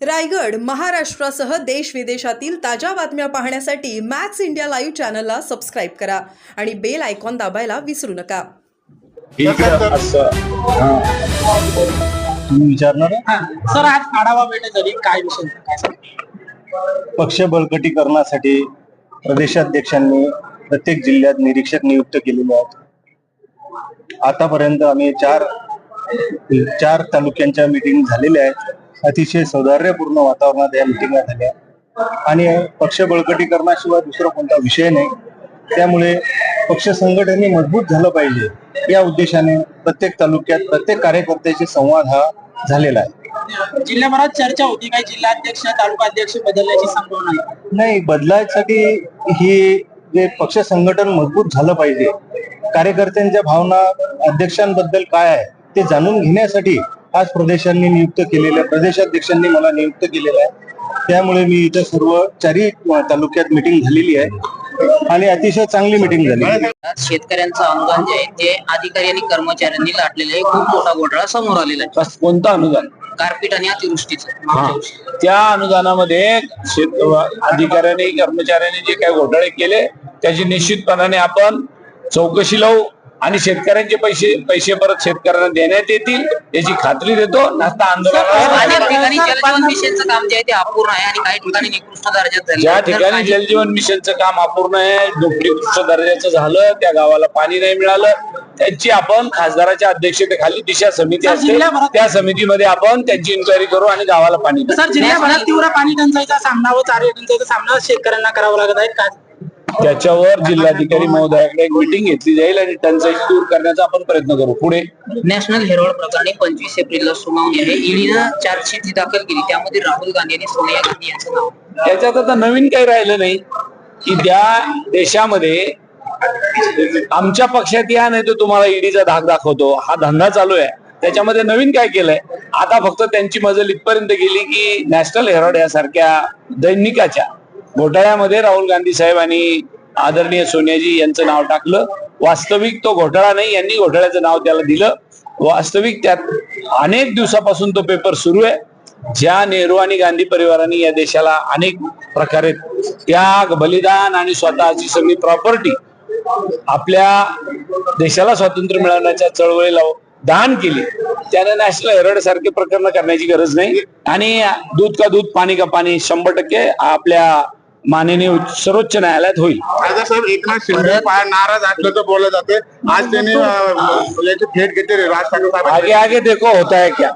रायगड महाराष्ट्रासह देश विदेशातील ताज्या बातम्या पाहण्यासाठी मॅक्स इंडिया लाईव्ह चॅनलला सबस्क्राईब करा आणि बेल आयकॉन दाबायला विसरू नका. तुम्ही विचारणार सर, आज आढावा बैठक झाली, काय विषय? पक्ष बळकटीकरणासाठी प्रदेशाध्यक्षांनी प्रत्येक जिल्ह्यात निरीक्षक नियुक्त केलेले आहेत. आतापर्यंत आम्ही चार तालुक्यांच्या मीटिंग झालेल्या आहेत. अतिशय सौहार्दपूर्ण वातावरणात या मीटिंगा झाल्या आणि पक्ष बळकटीकरणाशिवाय दुसरा कोणता विषय नाही. त्यामुळे पक्ष संघटने मजबूत झालं पाहिजे या उद्देशाने प्रत्येक तालुक्यात प्रत्येक कार्यकर्त्याशी संवाद हा झालेला आहे. जिल्ह्याभरात चर्चा होती, काही जिल्हाध्यक्ष तालुकाध्यक्ष बदलण्याची संभावना आहे? नाही, बदलायसाठी ही जे पक्ष संघटन मजबूत झालं पाहिजे, कार्यकर्त्यांच्या भावना अध्यक्षांबद्दल काय आहे ते जाणून घेण्यासाठी आज प्रदेशाध्यक्षांनी मला नियुक्त केलेलं आहे. त्यामुळे मी इथं सर्व चारही तालुक्यात मिटिंग झालेली आहे आणि अतिशय चांगली मिटिंग झाली. शेतकऱ्यांचं अनुदान जे आहे ते अधिकारी आणि कर्मचाऱ्यांनी लाटलेलं आहे. खूप मोठा घोटाळा समोर आलेला आहे. कोणतं अनुदान? गारपीट आणि अतिवृष्टीचं. त्या अनुदानामध्ये अधिकाऱ्यांनी कर्मचाऱ्यांनी जे काही घोटाळे केले त्याची निश्चितपणाने आपण चौकशी लावू आणि शेतकऱ्यांचे पैसे परत शेतकऱ्यांना देण्यात येतील याची खात्री देतो. नाश्ता अनेक ठिकाणी जलजीवन मिशनचं काम जे आहे ते अपूर्ण आहे आणि काही ठिकाणी निकृष्ट दर्जाचं झालं. ज्या ठिकाणी जलजीवन मिशनचं काम अपूर्ण आहे, निकृष्ट दर्जाचं झालं, त्या गावाला पाणी नाही मिळालं, त्यांची आपण खासदाराच्या अध्यक्षतेखाली दिशा समिती असते, त्या समितीमध्ये आपण त्यांची इन्क्वायरी करू आणि गावाला पाणी देऊ. सर, जिल्ह्याभरात तीव्र पाणी टंचाईचा सामना व चारे टंचाईचा सामना शेतकऱ्यांना करावा लागत आहे का? त्याच्यावर जिल्हाधिकारी महोदयाकडे एक मीटिंग घेतली जाईल आणि टंचाई दूर करण्याचा आपण प्रयत्न करू. पुढे नॅशनल हेरोल्ड प्रकरणी 25 एप्रिलला सुनावणी आहे. ईडीनं चार्जशीट दाखल केली, त्यामध्ये राहुल गांधी आणि सोनिया गांधी यांचं नाव. त्याच्यात आता नवीन काही राहिलं नाही की त्या देशामध्ये आमच्या पक्षात या नाही तर तुम्हाला ईडीचा धाक दाखवतो हा धंदा चालू आहे. त्याच्यामध्ये नवीन काय केलंय? आता फक्त त्यांची मजल इथपर्यंत गेली की नॅशनल हेरोल्ड यासारख्या दैनिकाच्या घोटाळ्यामध्ये राहुल गांधी साहेब आणि आदरणीय सोनियाजी यांचं नाव टाकलं. वास्तविक तो घोटाळा नाही, यांनी घोटाळ्याचं नाव त्याला दिलं. वास्तविक त्यात अनेक दिवसापासून तो पेपर सुरू आहे. ज्या नेहरू आणि गांधी परिवारांनी या देशाला अनेक प्रकारे त्याग, बलिदान आणि स्वतःची सगळी प्रॉपर्टी आपल्या देशाला स्वातंत्र्य मिळवण्याच्या चळवळीला दान केली, त्याने नॅशनल हेरोल्ड सारखे प्रकरण करण्याची गरज नाही. आणि दूध का दूध पाणी का पाणी 100% आपल्या माननीय सर्वोच्च न्यायालयात होईल. साहेब, एकनाथ शिंदे नाराज असलं तर बोलत जाते. आज त्यांनी थेट घेतले. राज ठाकरे साहेब आगे आगे देखो होता है क्या.